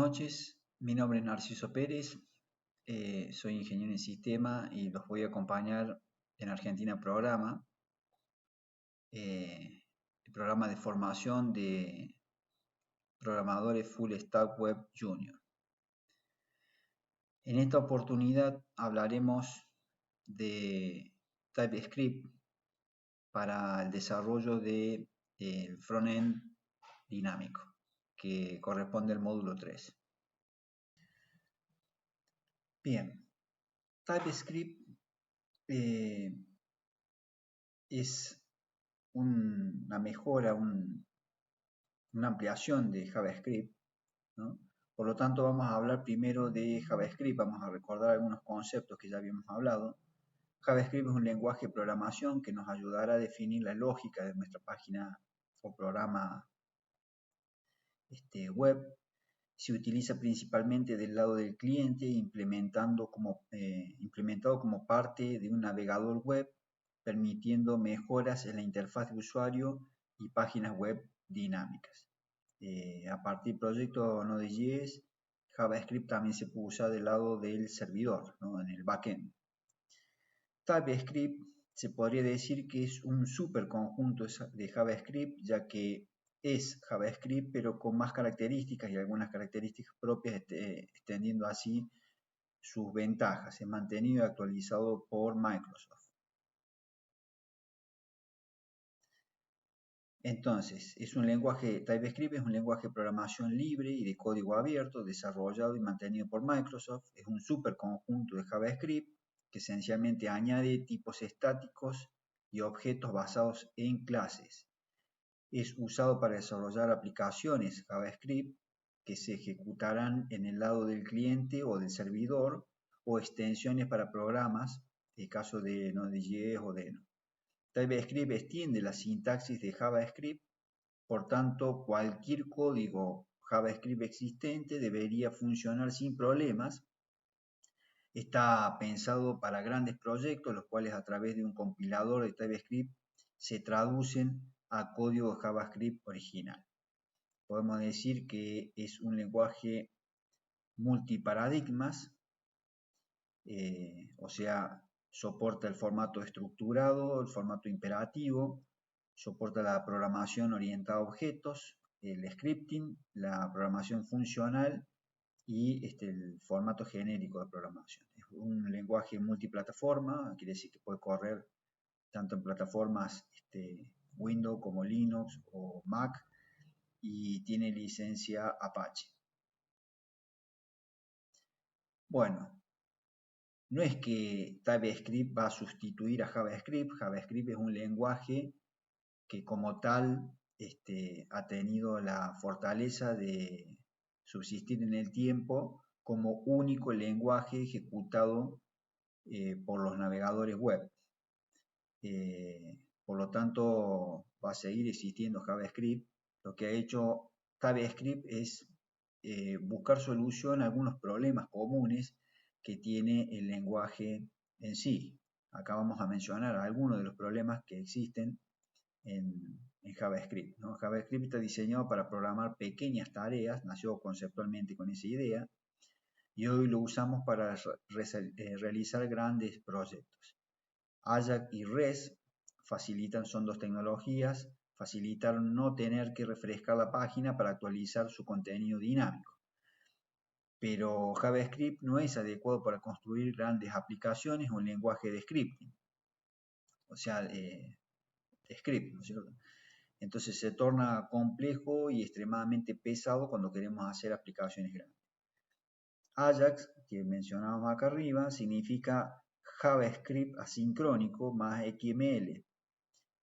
noches, mi nombre es Narciso Pérez, soy ingeniero en sistema y los voy a acompañar en Argentina Programa, el programa de formación de programadores Full Stack Web Junior. En esta oportunidad hablaremos de TypeScript para el desarrollo del frontend dinámico, que corresponde al módulo 3. Bien, TypeScript es una mejora, una ampliación de JavaScript, ¿no? Por lo tanto, vamos a hablar primero de JavaScript, vamos a recordar algunos conceptos que ya habíamos hablado. JavaScript es un lenguaje de programación que nos ayudará a definir la lógica de nuestra página o programa web. Se utiliza principalmente del lado del cliente, implementado como parte de un navegador web, permitiendo mejoras en la interfaz de usuario y páginas web dinámicas. A partir del proyecto Node.js, JavaScript también se puede usar del lado del servidor, ¿no? En el backend. TypeScript se podría decir que es un superconjunto de JavaScript, ya que es JavaScript pero con más características y algunas características propias, extendiendo así sus ventajas. Es mantenido y actualizado por Microsoft. Entonces, TypeScript es un lenguaje de programación libre y de código abierto, desarrollado y mantenido por Microsoft. Es un superconjunto de JavaScript que esencialmente añade tipos estáticos y objetos basados en clases. Es usado para desarrollar aplicaciones JavaScript que se ejecutarán en el lado del cliente o del servidor, o extensiones para programas, en el caso de Node.js o Deno. TypeScript extiende la sintaxis de JavaScript, por tanto, cualquier código JavaScript existente debería funcionar sin problemas. Está pensado para grandes proyectos, los cuales a través de un compilador de TypeScript se traducen a código JavaScript original. Podemos decir que es un lenguaje multiparadigmas, o sea, soporta el formato estructurado, el formato imperativo, soporta la programación orientada a objetos, el scripting, la programación funcional y el formato genérico de programación. Es un lenguaje multiplataforma, quiere decir que puede correr tanto en plataformas Windows como Linux o Mac, y tiene licencia Apache. Bueno, no es que TypeScript va a sustituir a JavaScript. JavaScript es un lenguaje que como tal ha tenido la fortaleza de subsistir en el tiempo como único lenguaje ejecutado por los navegadores web. Por lo tanto, va a seguir existiendo JavaScript. Lo que ha hecho TypeScript es buscar solución a algunos problemas comunes que tiene el lenguaje en sí. Acá vamos a mencionar algunos de los problemas que existen en JavaScript, ¿no? JavaScript está diseñado para programar pequeñas tareas, nació conceptualmente con esa idea, y hoy lo usamos para realizar grandes proyectos. Ajax y REST son dos tecnologías, facilitaron no tener que refrescar la página para actualizar su contenido dinámico. Pero JavaScript no es adecuado para construir grandes aplicaciones o un lenguaje de scripting, o sea, script, ¿no es cierto? Entonces se torna complejo y extremadamente pesado cuando queremos hacer aplicaciones grandes. Ajax, que mencionábamos acá arriba, significa JavaScript asincrónico más XML.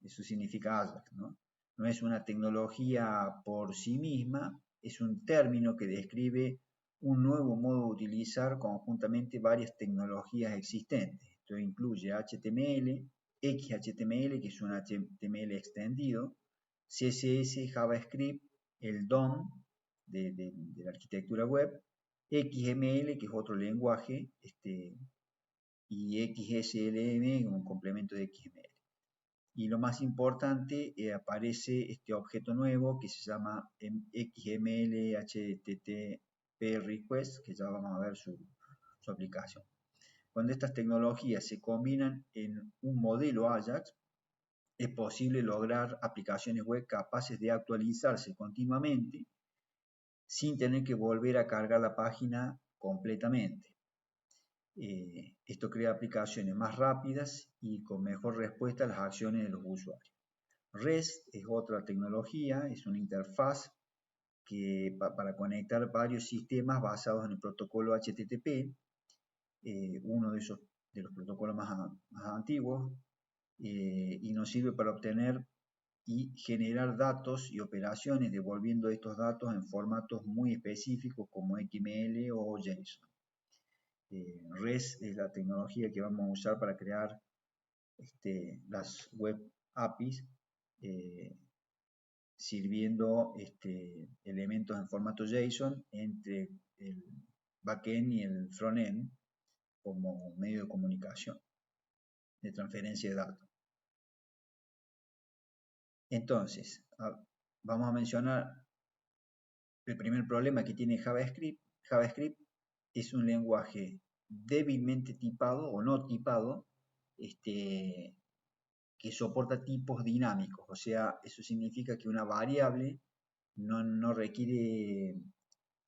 Eso significa Ajax, ¿no? No es una tecnología por sí misma, es un término que describe un nuevo modo de utilizar conjuntamente varias tecnologías existentes. Esto incluye HTML, XHTML, que es un HTML extendido, CSS, JavaScript, el DOM de la arquitectura web, XML, que es otro lenguaje, y XSLM, un complemento de XML. Y lo más importante, aparece este objeto nuevo que se llama XML HTTP HTTP request, que ya vamos a ver su aplicación. Cuando estas tecnologías se combinan en un modelo Ajax, es posible lograr aplicaciones web capaces de actualizarse continuamente sin tener que volver a cargar la página completamente. Esto crea aplicaciones más rápidas y con mejor respuesta a las acciones de los usuarios. REST es otra tecnología, es una interfaz para conectar varios sistemas basados en el protocolo HTTP, uno de los protocolos más antiguos, y nos sirve para obtener y generar datos y operaciones, devolviendo estos datos en formatos muy específicos como XML o JSON. REST es la tecnología que vamos a usar para crear las web APIs, sirviendo elementos en formato JSON entre el backend y el frontend como medio de comunicación, de transferencia de datos. Entonces, vamos a mencionar el primer problema que tiene JavaScript. JavaScript es un lenguaje débilmente tipado o no tipado, que soporta tipos dinámicos. O sea, eso significa que una variable no requiere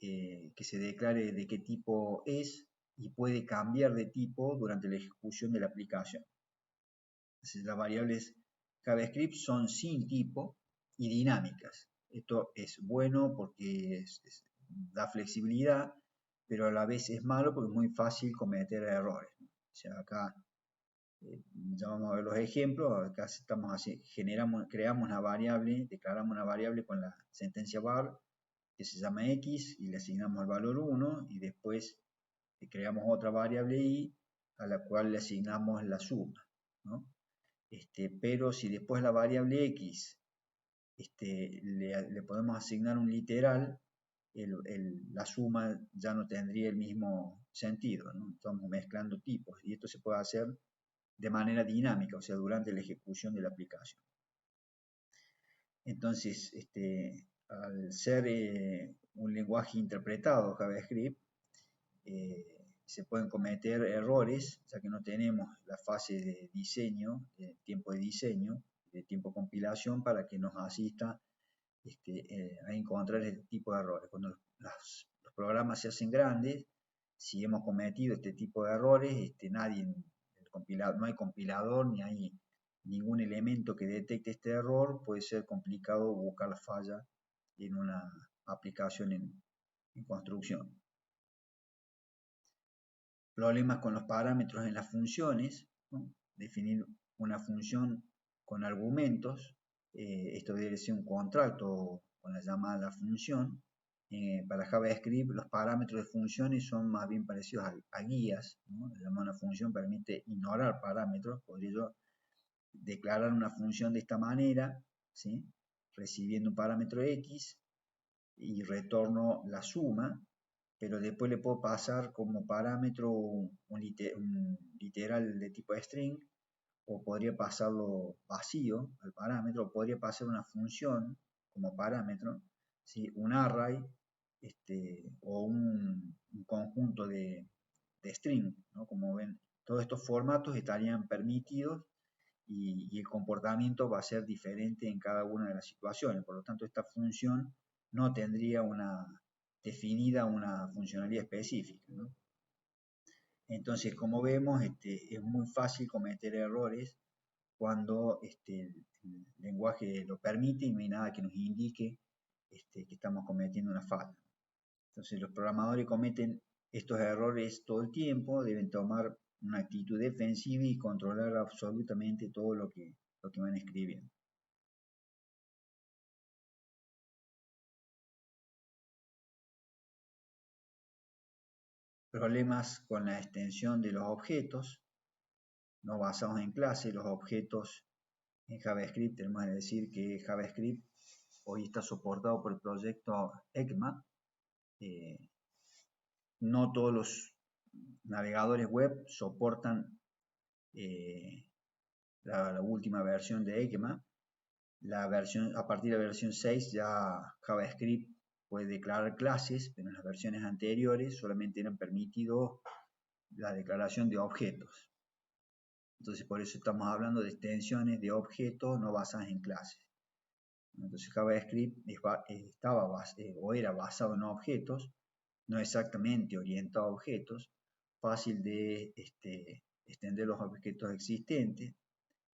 que se declare de qué tipo es y puede cambiar de tipo durante la ejecución de la aplicación. Entonces, las variables JavaScript son sin tipo y dinámicas. Esto es bueno porque da flexibilidad, pero a la vez es malo porque es muy fácil cometer errores. O sea, acá ya vamos a ver los ejemplos. Acá creamos una variable, declaramos una variable con la sentencia var que se llama x y le asignamos el valor 1 y después creamos otra variable y a la cual le asignamos la suma, ¿no? Pero si después la variable x le podemos asignar un literal, la suma ya no tendría el mismo sentido, ¿no? Estamos mezclando tipos y esto se puede hacer de manera dinámica, o sea, durante la ejecución de la aplicación. Entonces, al ser un lenguaje interpretado, JavaScript, se pueden cometer errores, ya que no tenemos la fase de diseño, tiempo de diseño, de tiempo de compilación, para que nos asista a encontrar este tipo de errores. Cuando los programas se hacen grandes, si hemos cometido este tipo de errores, no hay compilador ni hay ningún elemento que detecte este error, puede ser complicado buscar la falla en una aplicación en construcción. Problemas con los parámetros en las funciones, ¿no? Definir una función con argumentos, esto debe ser un contrato con la llamada función. Para JavaScript los parámetros de funciones son más bien parecidos a guías, ¿no? La llamada función permite ignorar parámetros, podría yo declarar una función de esta manera, ¿sí? Recibiendo un parámetro x y retorno la suma, pero después le puedo pasar como parámetro un literal de tipo string, o podría pasarlo vacío al parámetro, o podría pasar una función como parámetro, ¿sí? Un array o un conjunto de string, ¿no? Como ven, todos estos formatos estarían permitidos y el comportamiento va a ser diferente en cada una de las situaciones. Por lo tanto, esta función no tendría definida una funcionalidad específica, ¿no? Entonces, como vemos, es muy fácil cometer errores cuando el lenguaje lo permite y no hay nada que nos indique que estamos cometiendo una falta. Entonces, los programadores cometen estos errores todo el tiempo, deben tomar una actitud defensiva y controlar absolutamente todo lo que van escribiendo. Problemas con la extensión de los objetos, no basados en clase. Los objetos en JavaScript, tenemos que decir que JavaScript hoy está soportado por el proyecto ECMA. No todos los navegadores web soportan la última versión de ECMA. A partir de la versión 6 ya JavaScript puede declarar clases, pero en las versiones anteriores solamente eran permitidos la declaración de objetos. Entonces, por eso estamos hablando de extensiones de objetos no basadas en clases. Entonces, JavaScript era basado en objetos, no exactamente orientado a objetos, fácil de extender los objetos existentes.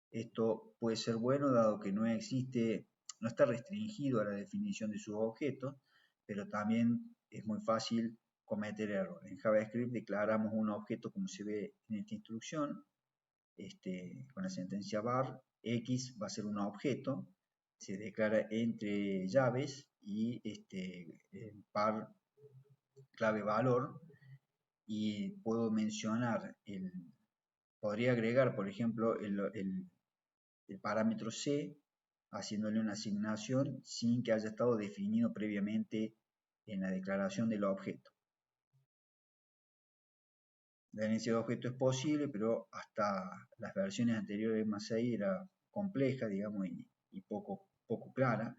Esto puede ser bueno dado que no está restringido a la definición de sus objetos, pero también es muy fácil cometer errores. En JavaScript declaramos un objeto como se ve en esta instrucción, con la sentencia var, x va a ser un objeto, se declara entre llaves y par clave valor, y puedo mencionar, podría agregar, por ejemplo, el parámetro c, haciéndole una asignación sin que haya estado definido previamente en la declaración del objeto. La herencia de objeto es posible, pero hasta las versiones anteriores de ECMA 6 era compleja, digamos, y poco clara.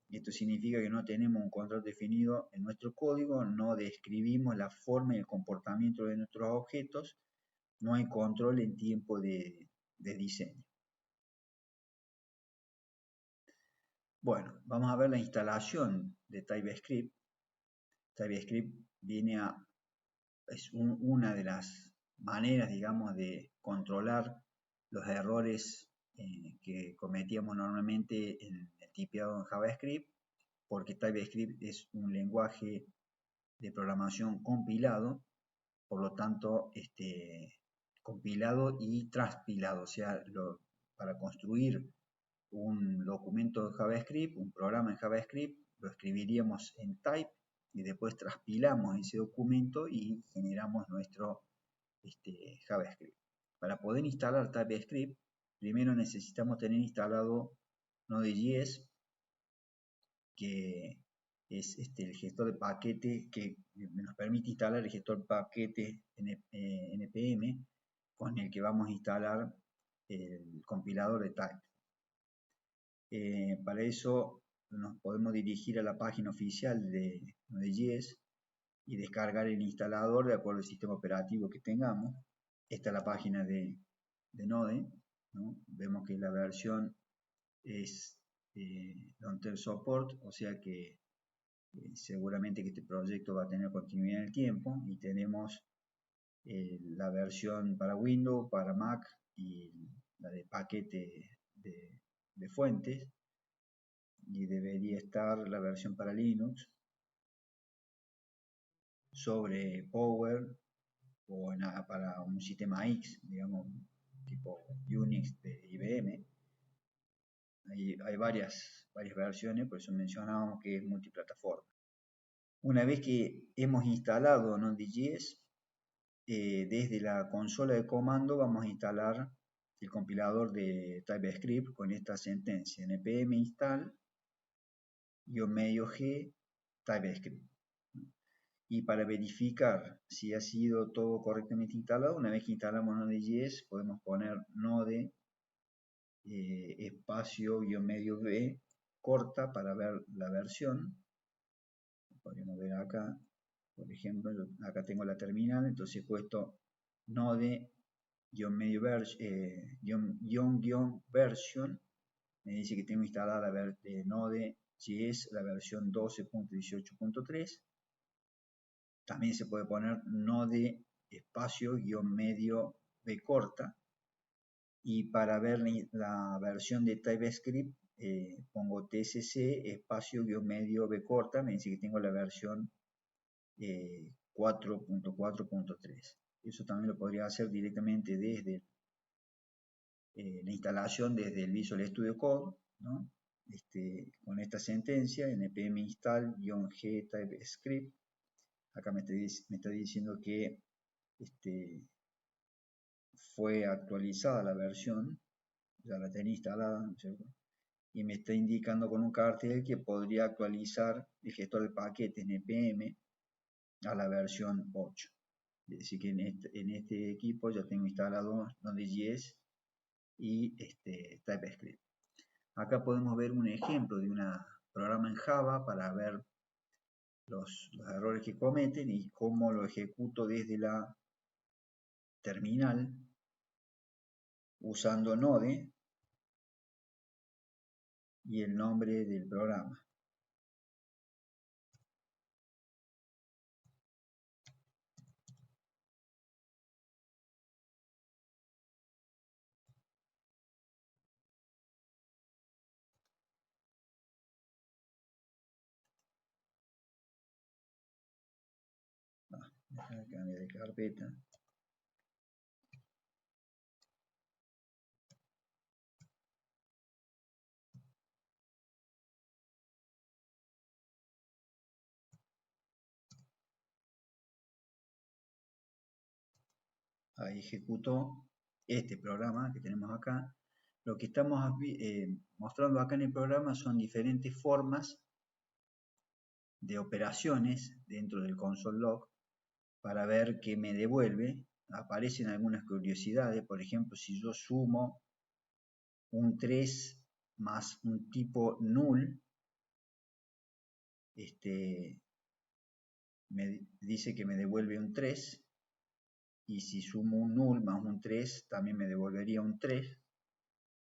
Esto significa que no tenemos un control definido en nuestro código, no describimos la forma y el comportamiento de nuestros objetos, no hay control en tiempo de diseño. Bueno, vamos a ver la instalación de TypeScript. TypeScript es una de las maneras, digamos, de controlar los errores que cometíamos normalmente en el tipeado en JavaScript, porque TypeScript es un lenguaje de programación compilado, por lo tanto, compilado y transpilado, o sea, para construir un documento de JavaScript, un programa en JavaScript, lo escribiríamos en type y después transpilamos ese documento y generamos nuestro JavaScript. Para poder instalar TypeScript, primero necesitamos tener instalado Node.js, que es el gestor de paquete que nos permite instalar el gestor de paquete npm, con el que vamos a instalar el compilador de type. Para eso nos podemos dirigir a la página oficial de Node.js y descargar el instalador de acuerdo al sistema operativo que tengamos. Esta es la página de Node, ¿no? Vemos que la versión es long-term support, o sea que seguramente que este proyecto va a tener continuidad en el tiempo, y tenemos la versión para Windows, para Mac y la de paquete de fuentes, y debería estar la versión para Linux sobre Power o para un sistema X, digamos, tipo Unix de IBM. Hay varias versiones, por eso mencionábamos que es multiplataforma. Una vez que hemos instalado Node.js, desde la consola de comando vamos a instalar el compilador de TypeScript con esta sentencia: npm install -g TypeScript. Y para verificar si ha sido todo correctamente instalado, una vez que instalamos Node.js, podemos poner node espacio-b corta para ver la versión. Podemos ver acá, por ejemplo, acá tengo la terminal, entonces he puesto node-version, me dice que tengo instalada Node.js, la versión 12.18.3. También se puede poner node espacio-medio b corta, y para ver la versión de TypeScript pongo tcc espacio-medio b corta, me dice que tengo la versión 4.4.3. Eso también lo podría hacer directamente desde la instalación, desde el Visual Studio Code, ¿no? Con esta sentencia, npm install-g TypeScript. Acá me está diciendo que fue actualizada la versión, ya la tenía instalada, ¿no es cierto? Y me está indicando con un cartel que podría actualizar el gestor de paquetes npm a la versión 8. Es decir, que en este equipo ya tengo instalado Node.js y TypeScript. Acá podemos ver un ejemplo de un programa en Java para ver los errores que cometen y cómo lo ejecuto desde la terminal usando Node y el nombre del programa. Cambiar de carpeta. Ahí ejecuto este programa que tenemos acá. Lo que estamos mostrando acá en el programa son diferentes formas de operaciones dentro del console log para ver qué me devuelve. Aparecen algunas curiosidades, por ejemplo, si yo sumo un 3 más un tipo null, me dice que me devuelve un 3, y si sumo un null más un 3 también me devolvería un 3,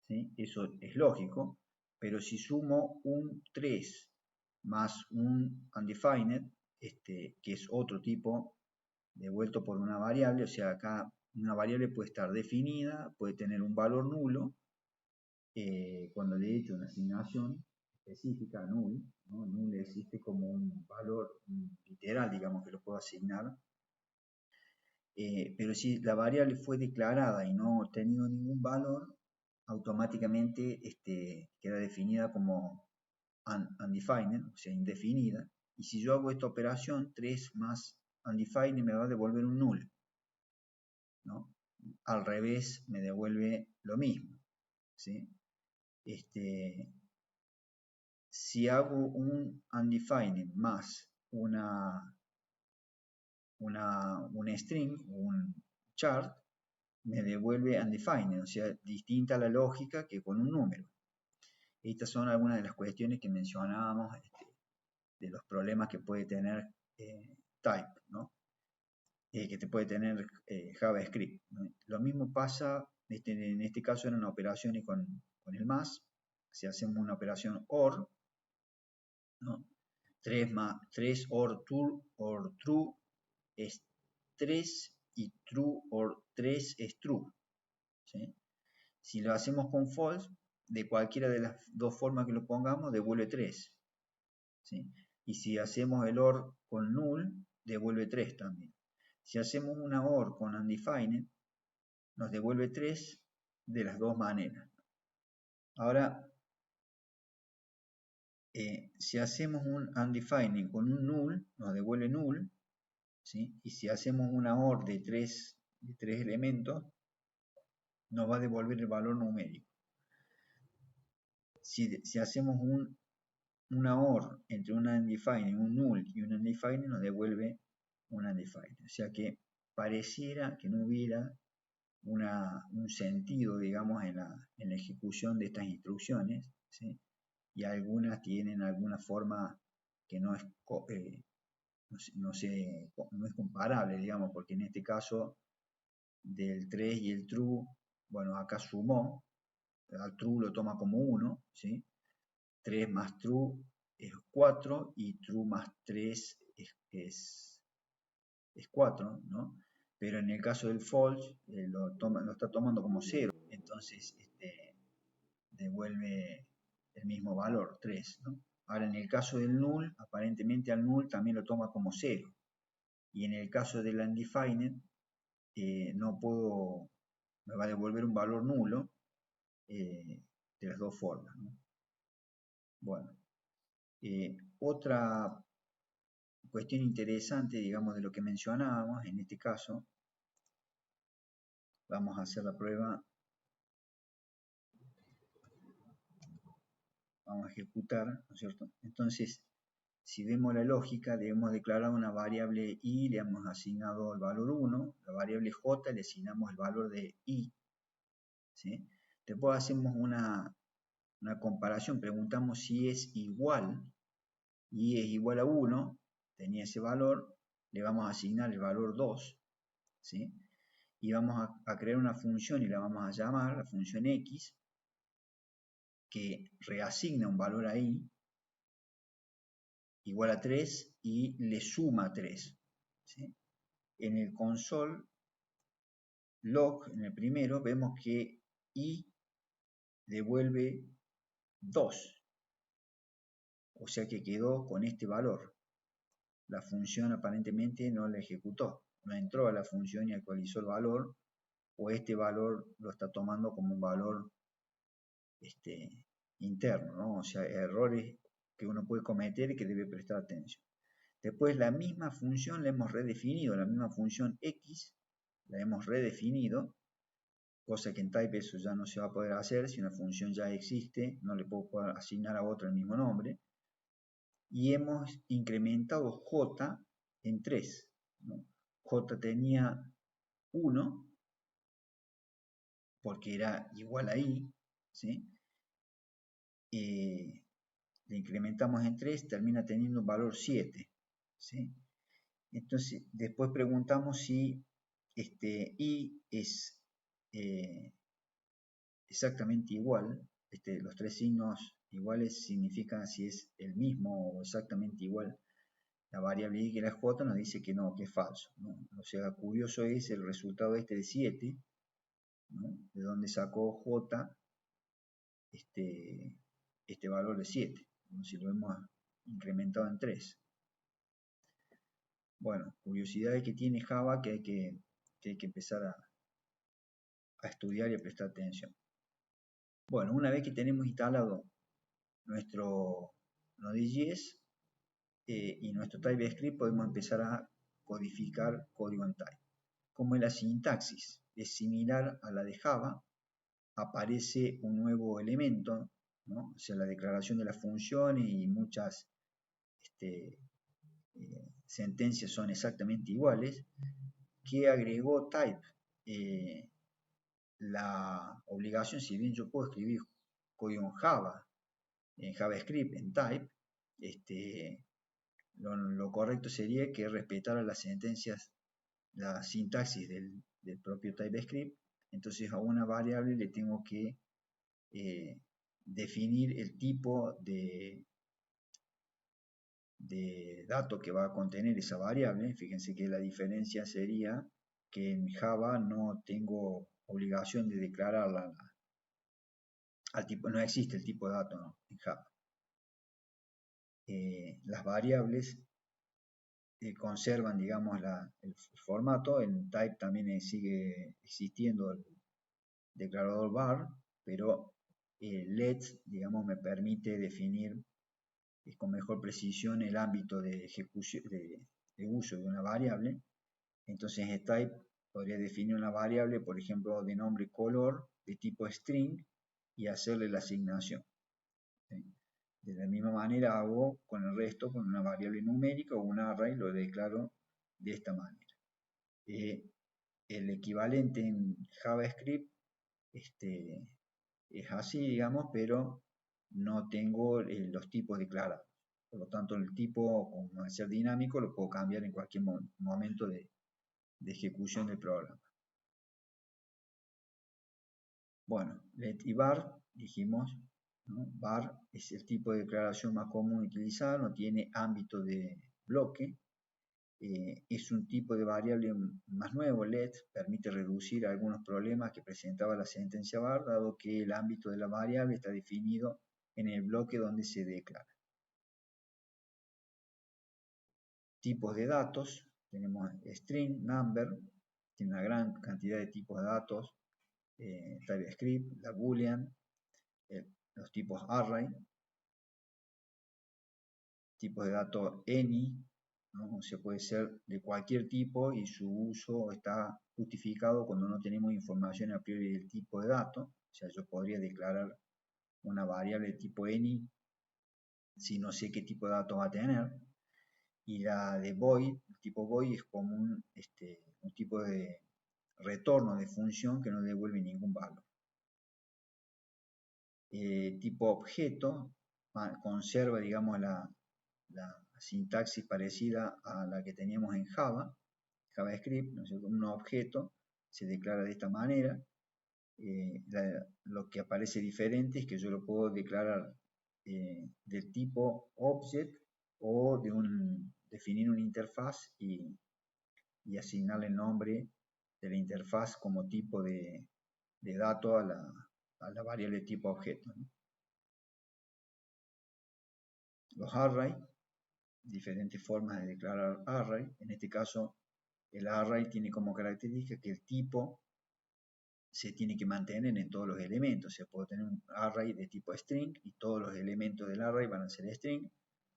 ¿sí? Eso es lógico, pero si sumo un 3 más un undefined, que es otro tipo devuelto por una variable, o sea, acá una variable puede estar definida, puede tener un valor nulo, cuando le he hecho una asignación específica a null, ¿no? Null existe como un valor literal, digamos, que lo puedo asignar, pero si la variable fue declarada y no ha tenido ningún valor, automáticamente queda definida como undefined, o sea, indefinida, y si yo hago esta operación, 3 más undefined me va a devolver un null, ¿no? Al revés me devuelve lo mismo, ¿sí? Si hago un undefined más un string, un chart, me devuelve undefined, o sea, distinta a la lógica que con un número. Estas son algunas de las cuestiones que mencionábamos, de los problemas que puede tener type, ¿no? Que te puede tener JavaScript, ¿no? Lo mismo pasa, en este caso eran operaciones con el más. Si hacemos una operación OR, ¿no? 3 OR true es 3 y true OR 3 es true, ¿sí? Si lo hacemos con false, de cualquiera de las dos formas que lo pongamos, devuelve 3, ¿sí? Y si hacemos el OR con null, devuelve 3 también. Si hacemos una OR con undefined, nos devuelve 3 de las dos maneras. Ahora, si hacemos un undefined con un null, nos devuelve null, ¿sí? Y si hacemos una OR de 3 elementos, nos va a devolver el valor numérico. Si hacemos una OR entre un undefined, un null y un undefined, nos devuelve un undefined. O sea que pareciera que no hubiera un sentido, digamos, en la ejecución de estas instrucciones, ¿sí? Y algunas tienen alguna forma que no es, no es comparable, digamos, porque en este caso del 3 y el true, bueno, acá sumó, al true lo toma como 1, ¿sí? 3 más true es 4 y true más 3 es 4, ¿no? Pero en el caso del false lo está tomando como 0, entonces devuelve el mismo valor, 3, ¿no? Ahora en el caso del null, aparentemente al null también lo toma como 0, y en el caso del undefined no puedo, me va a devolver un valor nulo de las dos formas, ¿no? Bueno, otra cuestión interesante, digamos, de lo que mencionábamos, en este caso, vamos a hacer la prueba, vamos a ejecutar, ¿no es cierto? Entonces, si vemos la lógica, debemos declarar una variable i, le hemos asignado el valor 1, la variable j le asignamos el valor de i, ¿sí? Después hacemos una comparación, preguntamos si es igual, i es igual a 1, tenía ese valor, le vamos a asignar el valor 2, ¿sí? Y vamos a crear una función y la vamos a llamar la función x, que reasigna un valor ahí, igual a 3, y le suma 3, ¿sí? En el console log, en el primero, vemos que y devuelve 2, o sea que quedó con este valor. La función aparentemente no la ejecutó, no entró a la función y actualizó el valor, o este valor lo está tomando como un valor interno, ¿no? O sea, errores que uno puede cometer y que debe prestar atención. Después la misma función la hemos redefinido, la misma función x la hemos redefinido, cosa que en type eso ya no se va a poder hacer. Si una función ya existe, no le puedo asignar a otra el mismo nombre. Y hemos incrementado j en 3, ¿no? J tenía 1 porque era igual a i, ¿sí? Le incrementamos en 3, termina teniendo un valor 7, ¿sí? Entonces, después preguntamos si i es exactamente igual. Los tres signos iguales significan si es el mismo o exactamente igual. La variable y que la j nos dice que no, que es falso, ¿no? O sea, curioso es el resultado de 7, ¿no? De donde sacó j este valor de 7, ¿no? Si lo hemos incrementado en 3. Bueno, curiosidades que tiene Java que hay que empezar a estudiar y a prestar atención. Bueno, una vez que tenemos instalado nuestro Node.js y nuestro TypeScript, podemos empezar a codificar código en type. Como es la sintaxis es similar a la de Java, aparece un nuevo elemento, ¿no? O sea, la declaración de las funciones y muchas sentencias son exactamente iguales, que agregó type. La obligación, si bien yo puedo escribir código en Java, en JavaScript, en type, lo correcto sería que respetara las sentencias, la sintaxis del propio TypeScript. Entonces a una variable le tengo que definir el tipo de dato que va a contener esa variable. Fíjense que la diferencia sería que en Java no tengo obligación de declararla al tipo, no existe el tipo de dato, ¿no? En Java. Las variables conservan, digamos, el formato. En type también sigue existiendo el declarador var, pero let, digamos, me permite definir con mejor precisión el ámbito de ejecución, de uso de una variable. Entonces, en type podría definir una variable, por ejemplo, de nombre color, de tipo string, y hacerle la asignación, ¿sí? De la misma manera hago con el resto, con una variable numérica o un array, lo declaro de esta manera. El equivalente en JavaScript es así, digamos, pero no tengo los tipos declarados. Por lo tanto, el tipo, como al ser dinámico, lo puedo cambiar en cualquier momento de ejecución del programa. Bueno, let y var, dijimos, ¿no? Var es el tipo de declaración más común utilizado, no tiene ámbito de bloque. Es un tipo de variable más nuevo. Let permite reducir algunos problemas que presentaba la sentencia var, dado que el ámbito de la variable está definido en el bloque donde se declara. Tipos de datos, tenemos string, number, tiene una gran cantidad de tipos de datos, TypeScript, la boolean, los tipos array, tipos de datos any, ¿no? O sea, puede ser de cualquier tipo y su uso está justificado cuando no tenemos información a priori del tipo de dato. O sea, yo podría declarar una variable de tipo any si no sé qué tipo de datos va a tener. Y la de void, el tipo void es como un tipo de retorno de función que no devuelve ningún valor. Tipo objeto conserva, digamos, sintaxis parecida a la que teníamos en JavaScript, ¿no es cierto? Un objeto se declara de esta manera. Lo que aparece diferente es que yo lo puedo declarar del tipo object o definir una interfaz y asignarle el nombre de la interfaz como tipo de dato a la variable tipo objeto, ¿no? Los arrays, diferentes formas de declarar array. En este caso, el array tiene como característica que el tipo se tiene que mantener en todos los elementos. Se puede tener un array de tipo string y todos los elementos del array van a ser string.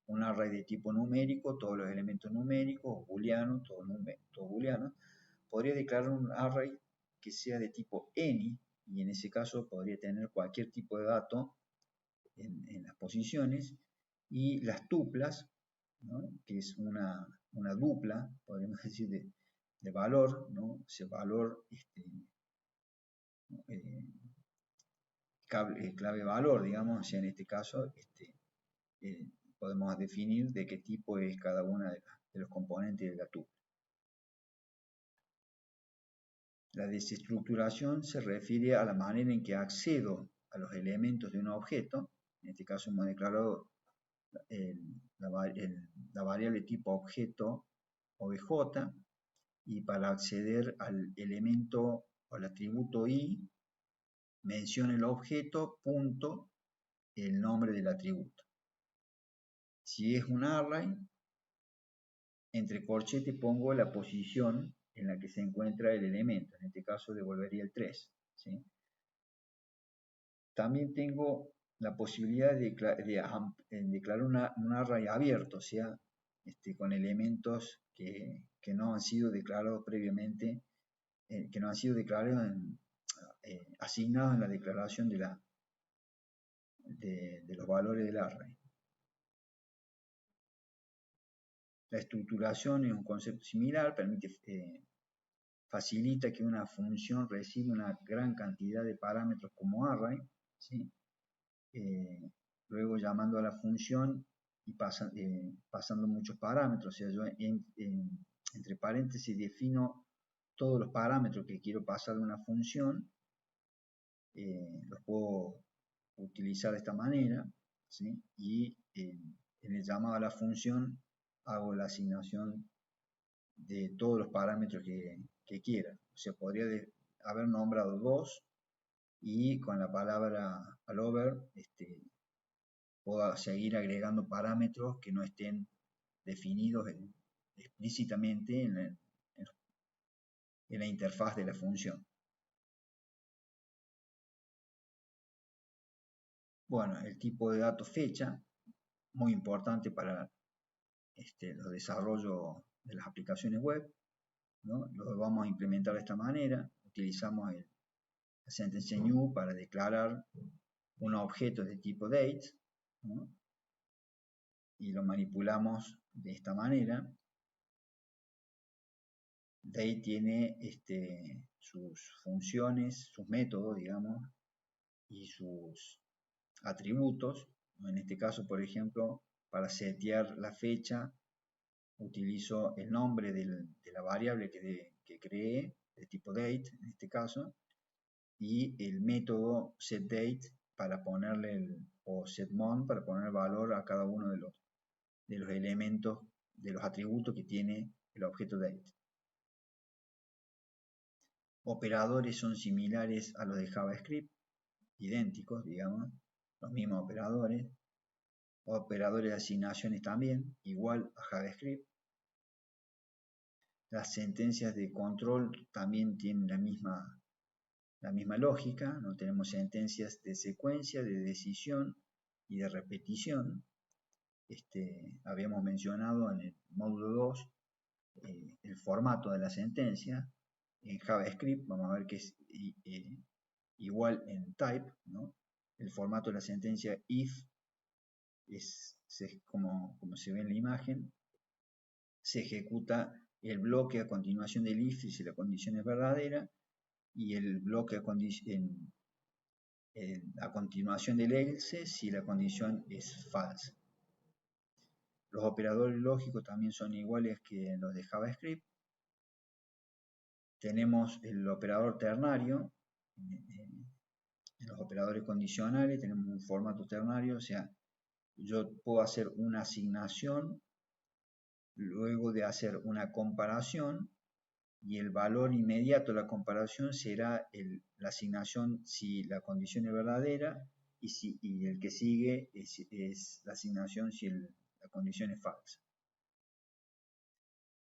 Un array de tipo numérico, todos los elementos numéricos, o booleano, todo booleano. Podría declarar un array que sea de tipo any, y en ese caso podría tener cualquier tipo de dato en las posiciones, y las tuplas, ¿no? Que es una dupla, podríamos decir, de valor, ¿no? Ese valor eh, clave valor, digamos, o sea, en este caso eh, podemos definir de qué tipo es cada una de los componentes de la tupla. La desestructuración se refiere a la manera en que accedo a los elementos de un objeto. En este caso hemos declarado la variable tipo objeto obj, y para acceder al elemento o al atributo i, menciona el objeto punto el nombre del atributo. Si es un array, entre corchetes pongo la posición en la que se encuentra el elemento. En este caso devolvería el 3. ¿Sí? También tengo la posibilidad de declarar un array abierto, o sea, con elementos que no han sido declarados previamente, que no han sido declarados asignados en la declaración de los valores del array. La estructuración es un concepto similar, facilita que una función reciba una gran cantidad de parámetros como array, ¿sí? Luego llamando a la función y pasando muchos parámetros, o sea, yo entre paréntesis defino todos los parámetros que quiero pasar de una función, los puedo utilizar de esta manera, ¿sí? Y en el llamado a la función hago la asignación de todos los parámetros que quiera. O sea, podría haber nombrado 2 y con la palabra allover puedo seguir agregando parámetros que no estén definidos explícitamente en la interfaz de la función. Bueno, el tipo de dato fecha, muy importante para los desarrollos de las aplicaciones web, ¿no? Lo vamos a implementar de esta manera. Utilizamos la sentencia new para declarar un objeto de tipo date, ¿no? Y lo manipulamos de esta manera. Date tiene sus funciones, sus métodos, digamos, y sus atributos. En este caso, por ejemplo, para setear la fecha, utilizo el nombre de la variable que creé, de tipo date, en este caso, y el método setDate para ponerle o setMon para poner valor a cada uno de los elementos, de los atributos que tiene el objeto date. Operadores son similares a los de JavaScript, idénticos, digamos, los mismos operadores. Operadores de asignaciones también, igual a JavaScript. Las sentencias de control también tienen la misma lógica, no tenemos sentencias de secuencia, de decisión y de repetición. Habíamos mencionado en el módulo 2 el formato de la sentencia. En JavaScript vamos a ver que es igual en type, ¿no? El formato de la sentencia if es como se ve en la imagen. Se ejecuta el bloque a continuación del if si la condición es verdadera, y el bloque a continuación del else si la condición es falsa. Los operadores lógicos también son iguales que los de JavaScript. Tenemos el operador ternario. En los operadores condicionales tenemos un formato ternario, o sea, yo puedo hacer una asignación luego de hacer una comparación y el valor inmediato de la comparación será la asignación si la condición es verdadera y el que sigue es la asignación si la condición es falsa.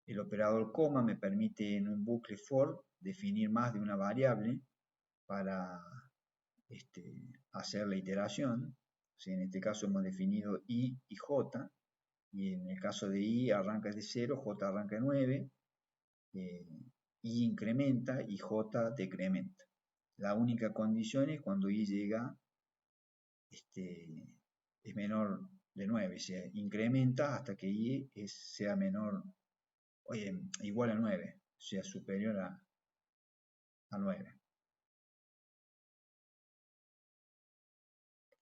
El operador coma me permite en un bucle for definir más de una variable para hacer la iteración. O sea, en este caso hemos definido i y j, y en el caso de i arranca de 0, j arranca de 9, i incrementa y j decrementa. La única condición es cuando i llega, es menor de 9, o sea, incrementa hasta que i sea menor, igual a 9, o sea, superior a 9.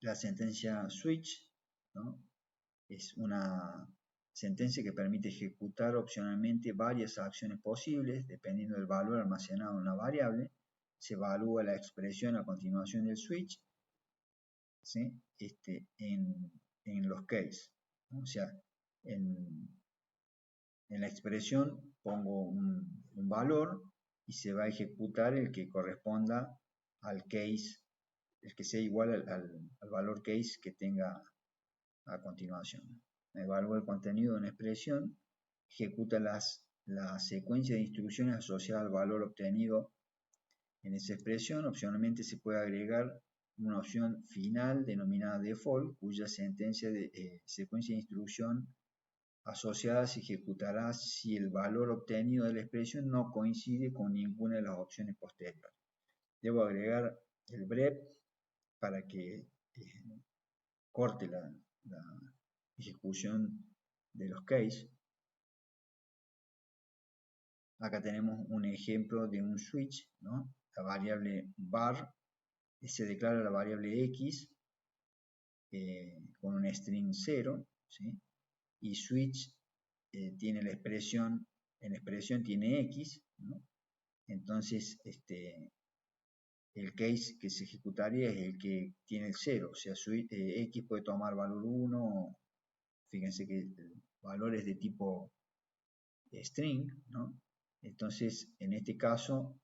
La sentencia switch, ¿no?, es una sentencia que permite ejecutar opcionalmente varias acciones posibles dependiendo del valor almacenado en una variable. Se evalúa la expresión a continuación del switch, ¿sí?, en los case, ¿no? O sea, en la expresión pongo un valor y se va a ejecutar el que corresponda al case, el que sea igual al valor case que tenga a continuación. Evalúa el contenido de una expresión, ejecuta la secuencia de instrucciones asociada al valor obtenido en esa expresión. Opcionalmente se puede agregar una opción final denominada default, cuya secuencia de instrucción asociada se ejecutará si el valor obtenido de la expresión no coincide con ninguna de las opciones posteriores. Debo agregar el bref para que corte la ejecución de los case. Acá tenemos un ejemplo de un switch, ¿no? La variable var se declara la variable x con un string 0, ¿sí? Y switch tiene la expresión, en la expresión tiene x, ¿no? Entonces el case que se ejecutaría es el que tiene el 0, o sea, x puede tomar valor 1, fíjense que el valor es de tipo string, ¿no? Entonces, en este caso,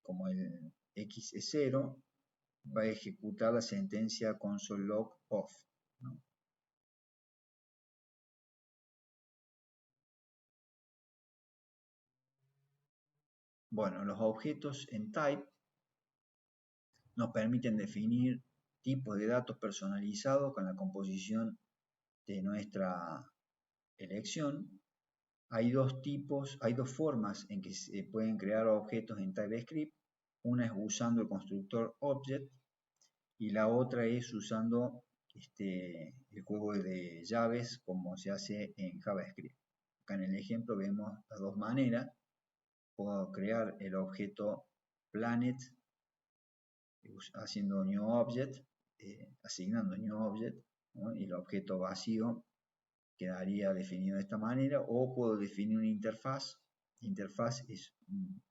como el x es 0, va a ejecutar la sentencia console log off, ¿no? Bueno, los objetos en type nos permiten definir tipos de datos personalizados con la composición de nuestra elección. Hay dos formas en que se pueden crear objetos en TypeScript. Una es usando el constructor object y la otra es usando el juego de llaves como se hace en JavaScript. Acá en el ejemplo vemos las dos maneras. Puedo crear el objeto planet haciendo new object, asignando new object, ¿no? Y el objeto vacío quedaría definido de esta manera, o puedo definir una interfaz. Interfaz es un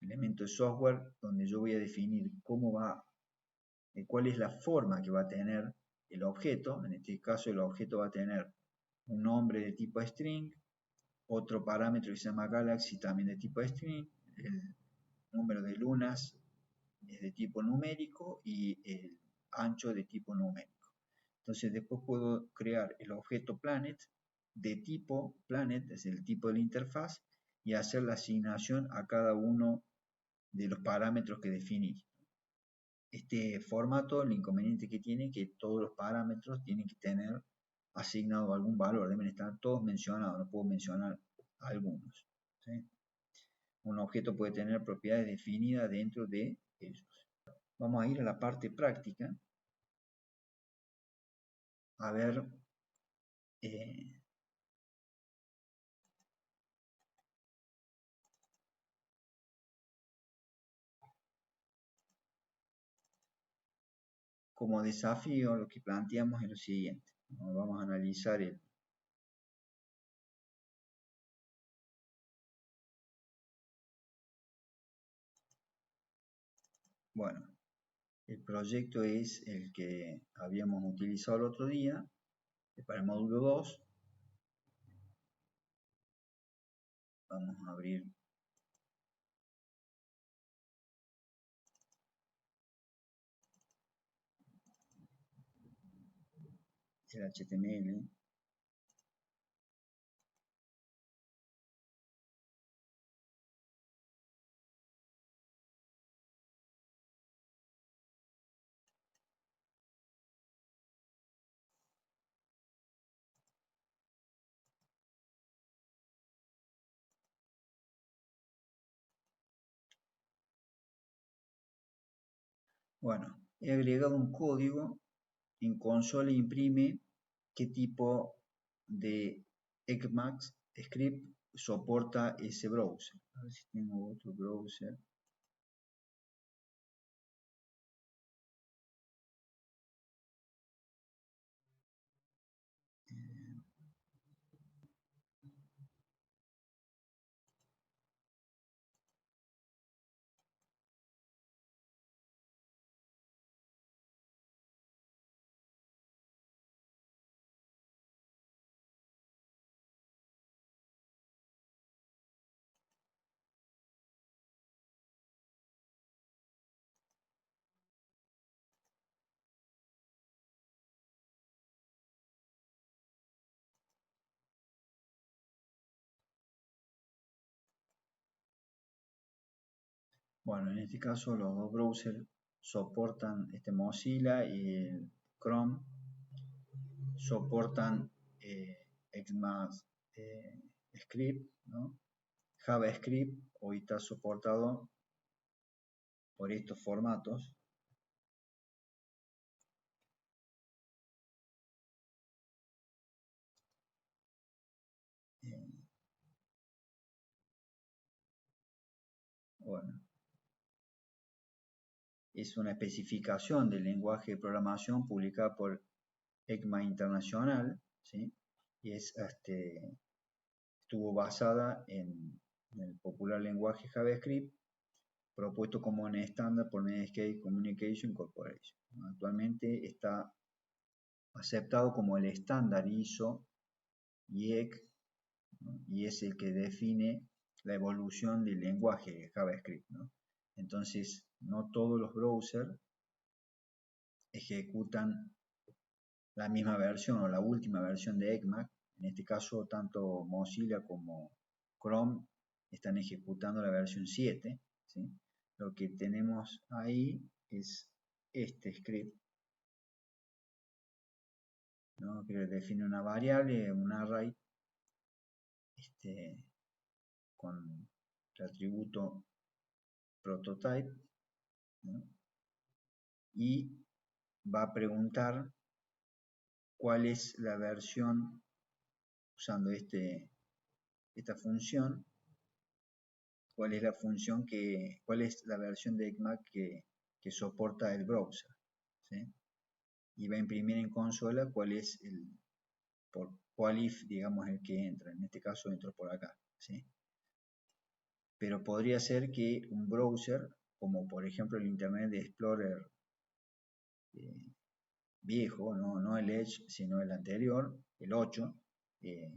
elemento de software donde yo voy a definir cuál es la forma que va a tener el objeto. En este caso el objeto va a tener un nombre de tipo string, otro parámetro que se llama galaxy también de tipo string, el número de lunas es de tipo numérico y el ancho de tipo numérico. Entonces después puedo crear el objeto planet de tipo planet, es el tipo de la interfaz, y hacer la asignación a cada uno de los parámetros que definí. Este formato, el inconveniente que tiene es que todos los parámetros tienen que tener asignado algún valor, deben estar todos mencionados, no puedo mencionar algunos, ¿sí? Un objeto puede tener propiedades definidas dentro de ellos. Vamos a ir a la parte práctica, a ver como desafío lo que planteamos es lo siguiente. ¿no? Vamos a analizar bueno, el proyecto es el que habíamos utilizado el otro día para el módulo 2. Vamos a abrir el HTML. Bueno, he agregado un código en consola imprime qué tipo de Ecmax script soporta ese browser. A ver si tengo otro browser. Bueno, en este caso los dos browsers soportan Mozilla y el Chrome soportan Ecmax Script, ¿no? JavaScript hoy está soportado por estos formatos. Eh, bueno, es una especificación del lenguaje de programación publicada por ECMA Internacional, ¿sí? Y estuvo basada en el popular lenguaje JavaScript, propuesto como un estándar por Netscape Communication Corporation. Actualmente está aceptado como el estándar ISO IEC, ¿no? Y es el que define la evolución del lenguaje JavaScript, ¿no? Entonces, no todos los browsers ejecutan la misma versión o la última versión de ECMAC. En este caso, tanto Mozilla como Chrome están ejecutando la versión 7, ¿sí? Lo que tenemos ahí es este script, ¿no? Que define una variable, un array, con el atributo prototype, ¿no? Y va a preguntar cuál es la versión usando esta función, cuál es la versión de ECMAC que soporta el browser, ¿sí? Y va a imprimir en consola cuál es por cuál if, digamos, el que entra. En este caso entro por acá, ¿sí? Pero podría ser que un browser, como por ejemplo el Internet Explorer eh, viejo, no el Edge, sino el anterior, el 8, eh,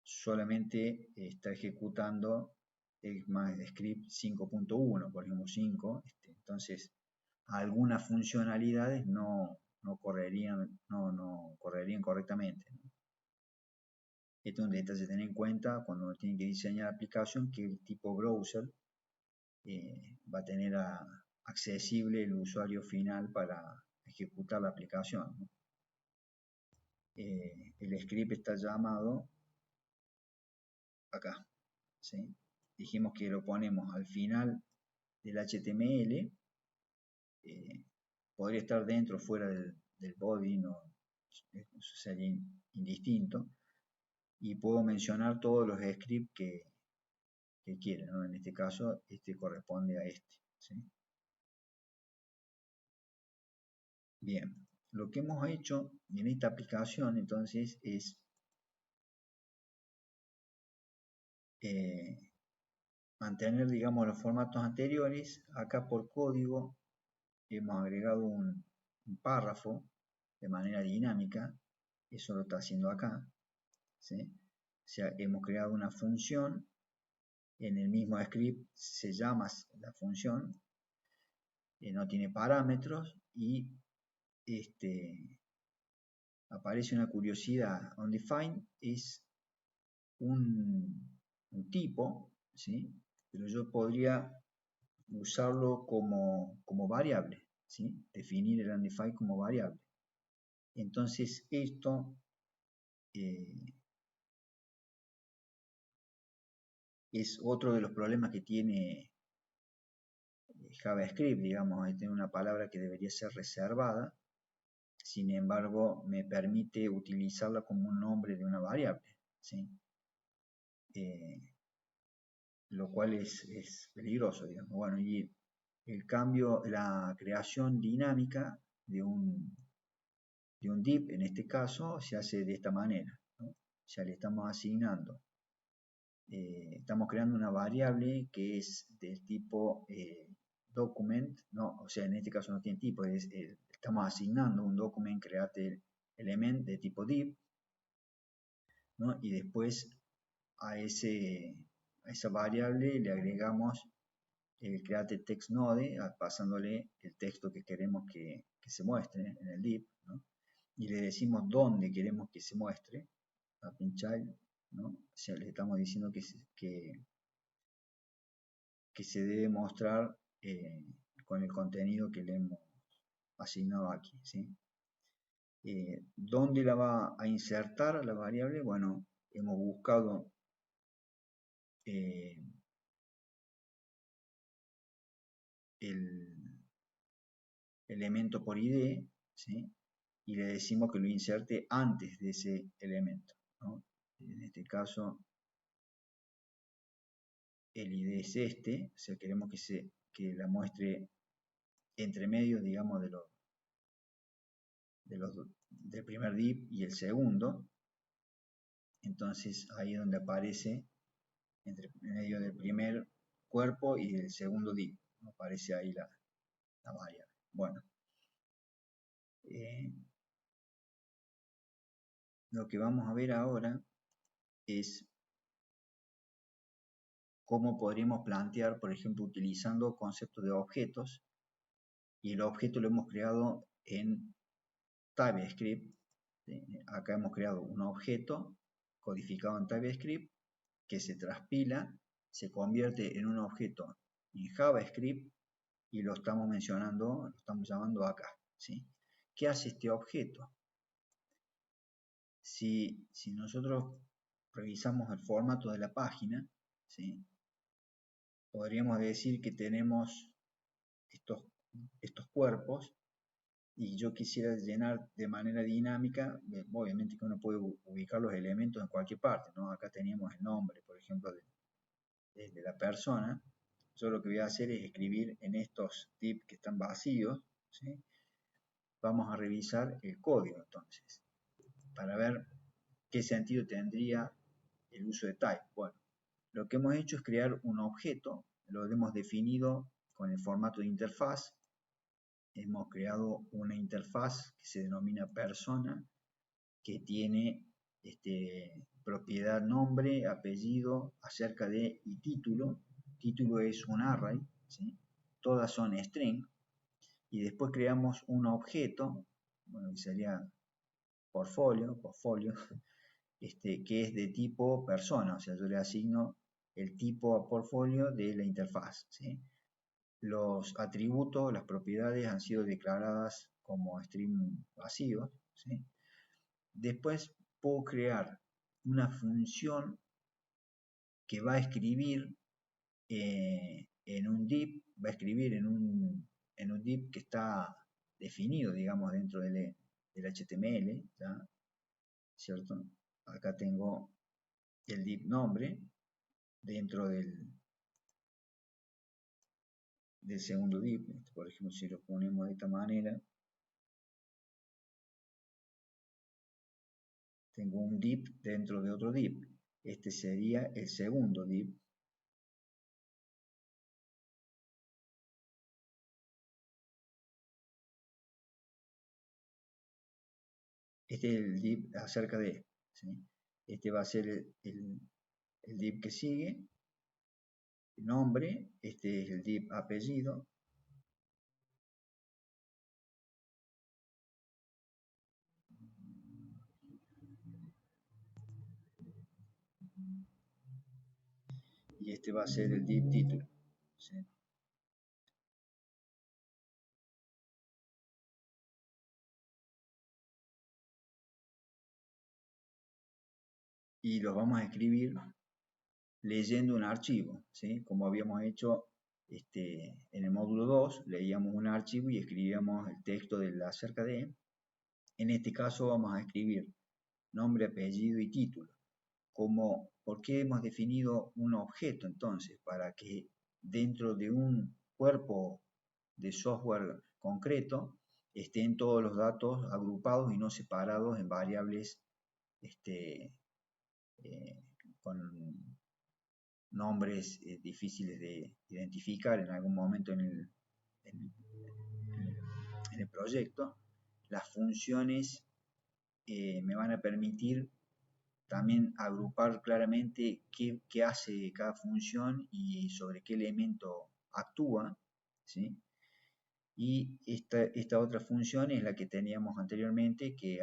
solamente está ejecutando ECMAScript 5.1, por ejemplo 5, entonces algunas funcionalidades no correrían correctamente, ¿no? Esto es un detalle a tener en cuenta cuando uno tiene que diseñar la aplicación, qué tipo de browser va a tener accesible el usuario final para ejecutar la aplicación, ¿no? El script está llamado acá, ¿sí? Dijimos que lo ponemos al final del HTML, podría estar dentro o fuera del body, no, eso sería indistinto, y puedo mencionar todos los scripts que quiera, ¿no? En este caso, este corresponde a este, ¿sí? Bien, Lo que hemos hecho en esta aplicación entonces es mantener, digamos, los formatos anteriores. Acá por código hemos agregado un párrafo de manera dinámica. Eso lo está haciendo acá, ¿sí? O sea, hemos creado una función. En el mismo script se llama la función, no tiene parámetros y aparece una curiosidad. Undefined es un tipo, ¿sí? Pero yo podría usarlo como variable, ¿sí? Definir el undefined como variable. Entonces esto es otro de los problemas que tiene JavaScript, digamos, tiene una palabra que debería ser reservada, sin embargo me permite utilizarla como un nombre de una variable, ¿sí? Lo cual es peligroso, digamos. Bueno, y el cambio, la creación dinámica de un div, en este caso, se hace de esta manera, ¿no? Ya le estamos asignando, estamos creando una variable que es del tipo document, ¿no? O sea, en este caso no tiene tipo, estamos asignando un document create element de tipo div, ¿no? Y después a esa variable le agregamos el create text node, pasándole el texto que queremos que se muestre en el div, ¿no? Y le decimos dónde queremos que se muestre, a pinchar, ¿no? O sea, le estamos diciendo que se debe mostrar con el contenido que le hemos asignado aquí, ¿sí? ¿Dónde la va a insertar la variable? Bueno, hemos buscado el elemento por ID, ¿sí? Y le decimos que lo inserte antes de ese elemento, ¿no? En este caso, el ID es este, o sea, queremos que la muestre entre medio, digamos, del primer div y el segundo. Entonces, ahí es donde aparece entre medio del primer cuerpo y del segundo div, ¿no? Aparece ahí la variable. Bueno, lo que vamos a ver ahora es cómo podríamos plantear, por ejemplo, utilizando conceptos de objetos, y el objeto lo hemos creado en TypeScript. Acá hemos creado un objeto codificado en TypeScript que se transpila, se convierte en un objeto en JavaScript y lo estamos mencionando, lo estamos llamando acá, ¿sí? ¿Qué hace este objeto? Si nosotros revisamos el formato de la página, ¿sí? Podríamos decir que tenemos estos cuerpos y yo quisiera llenar de manera dinámica, obviamente que uno puede ubicar los elementos en cualquier parte, ¿no? Acá teníamos el nombre, por ejemplo, de la persona. Yo lo que voy a hacer es escribir en estos divs que están vacíos, ¿sí? Vamos a revisar el código entonces, para ver qué sentido tendría el uso de type. Bueno, lo que hemos hecho es crear un objeto, lo hemos definido con el formato de interfaz. Hemos creado una interfaz que se denomina persona, que tiene propiedad nombre, apellido, acerca de y título. Título es un array, ¿sí? Todas son string. Y después creamos un objeto, bueno, que sería portfolio, que es de tipo persona, o sea, yo le asigno el tipo a portfolio de la interfaz, ¿sí? Los atributos, las propiedades han sido declaradas como string vacíos, ¿sí? Después puedo crear una función que va a escribir en un div, va a escribir en un div que está definido, digamos, dentro del HTML, ¿ya? ¿Cierto? Acá tengo el div nombre dentro del segundo div. Por ejemplo, si lo ponemos de esta manera, tengo un div dentro de otro div. Este sería el segundo div. Este es el div acerca de, ¿sí? Este va a ser el div que sigue, nombre, este es el div apellido, y este va a ser el div título, ¿sí? Y los vamos a escribir leyendo un archivo, ¿sí? Como habíamos hecho en el módulo 2, leíamos un archivo y escribíamos el texto del acerca de. En este caso vamos a escribir nombre, apellido y título. ¿Por qué hemos definido un objeto entonces? Para que dentro de un cuerpo de software concreto estén todos los datos agrupados y no separados en variables eh, con nombres difíciles de identificar en algún momento en- en el proyecto. Las funciones me van a permitir también agrupar claramente qué hace cada función y sobre qué elemento actúa, ¿sí? Y esta otra función es la que teníamos anteriormente, que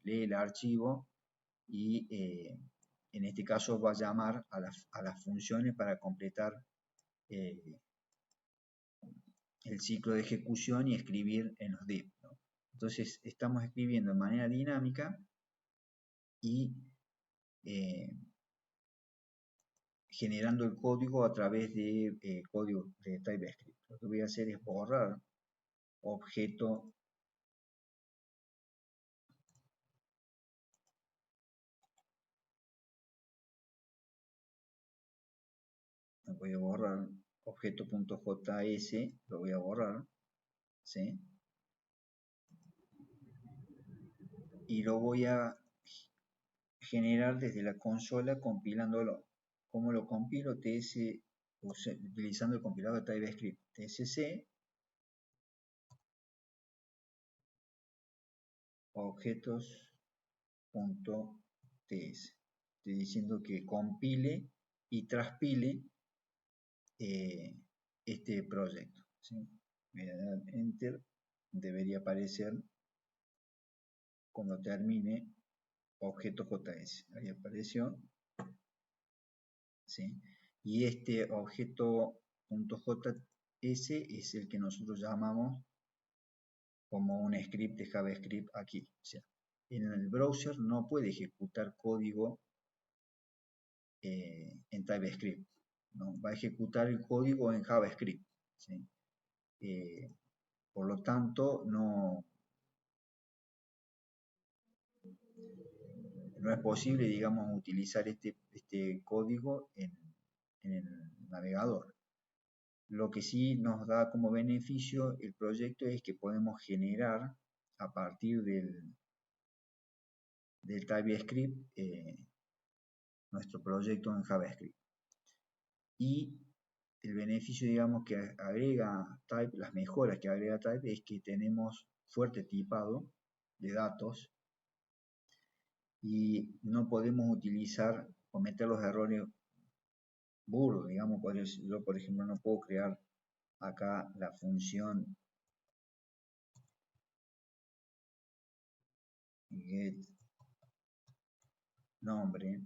lee el archivo y en este caso va a llamar a las funciones para completar eh, el ciclo de ejecución y escribir en los div, ¿no? Entonces estamos escribiendo de manera dinámica y eh, generando el código a través de código de TypeScript. Lo que voy a hacer es borrar objeto, voy a borrar objeto.js, lo voy a borrar, ¿sí? Y lo voy a generar desde la consola compilándolo. ¿Cómo lo compilo? Utilizando el compilador de TypeScript, tsc objetos.ts. Estoy diciendo que compile y transpile este proyecto, ¿sí? Voy a dar enter, debería aparecer cuando termine objeto.js. Ahí apareció, ¿sí? Y este objeto.js es el que nosotros llamamos como un script de JavaScript aquí. O sea, en el browser no puede ejecutar código en TypeScript, ¿no? Va a ejecutar el código en JavaScript, ¿sí? Eh, por lo tanto, no es posible, digamos, utilizar este código en el navegador. Lo que sí nos da como beneficio el proyecto es que podemos generar a partir del TypeScript nuestro proyecto en JavaScript. Y el beneficio, digamos, que agrega Type, las mejoras que agrega Type es que tenemos fuerte tipado de datos y no podemos cometer los errores burdos, digamos. Yo, por ejemplo, no puedo crear acá la función get nombre,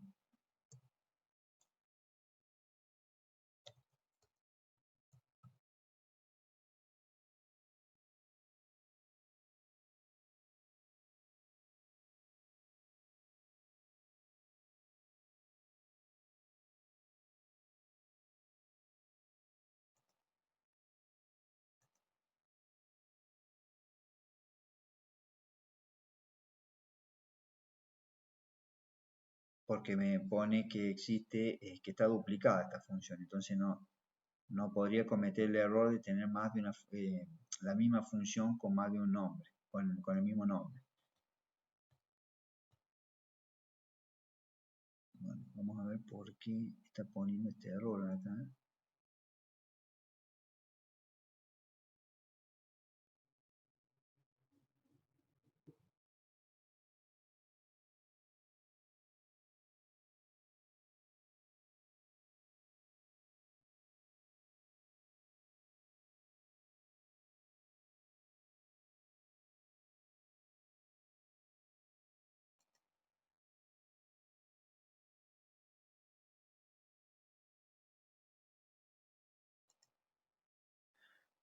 porque me pone que que está duplicada esta función. Entonces no podría cometer el error de tener la misma función con más de un nombre, con el mismo nombre. Vamos a ver por qué está poniendo este error acá.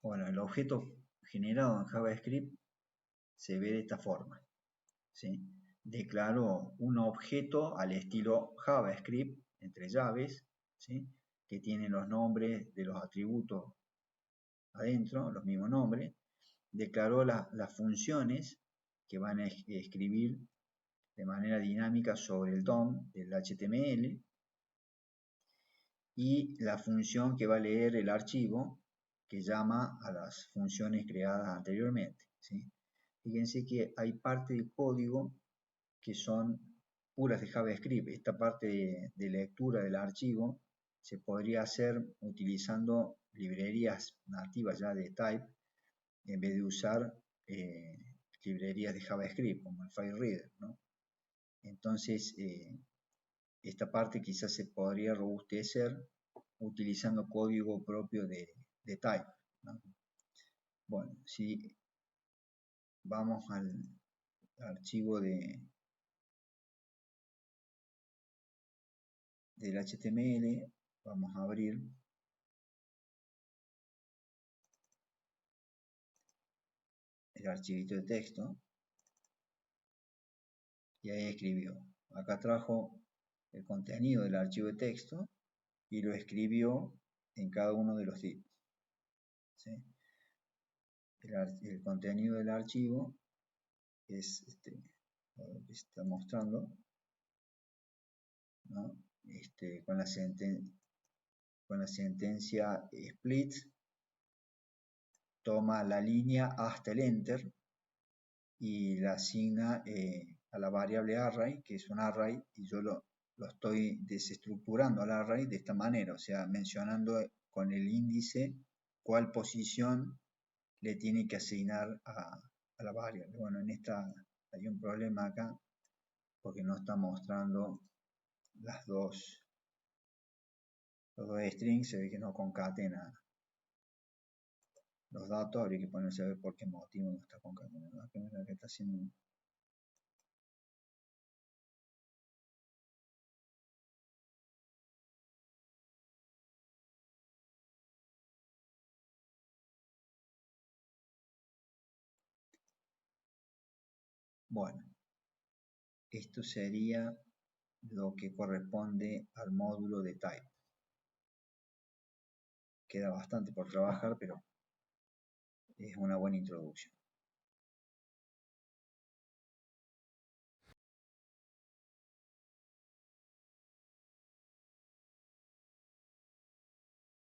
Bueno, el objeto generado en JavaScript se ve de esta forma, ¿sí? Declaro un objeto al estilo JavaScript, entre llaves, ¿sí? Que tiene los nombres de los atributos adentro, los mismos nombres. Declaró las funciones que van a escribir de manera dinámica sobre el DOM del HTML y la función que va a leer el archivo que llama a las funciones creadas anteriormente, ¿sí? Fíjense que hay parte del código que son puras de JavaScript. Esta parte de lectura del archivo se podría hacer utilizando librerías nativas ya de Type en vez de usar librerías de JavaScript como el FileReader, ¿no? Entonces, esta parte quizás se podría robustecer utilizando código propio de Type, ¿no? Bueno, si vamos al archivo del HTML, vamos a abrir el archivito de texto y ahí escribió. Acá trajo el contenido del archivo de texto y lo escribió en cada uno de los divs, ¿sí? El contenido del archivo es lo que está mostrando, ¿no? Con la sentencia split toma la línea hasta el enter y la asigna a la variable array, que es un array, y yo lo estoy desestructurando al array de esta manera, o sea, mencionando con el índice cuál posición le tiene que asignar a la variable. Bueno, en esta hay un problema acá, porque no está mostrando los dos strings, se ve que no concatena los datos, habría que ponerse a ver por qué motivo no está concatenando. Acá que está haciendo. Bueno, esto sería lo que corresponde al módulo de type. Queda bastante por trabajar, pero es una buena introducción.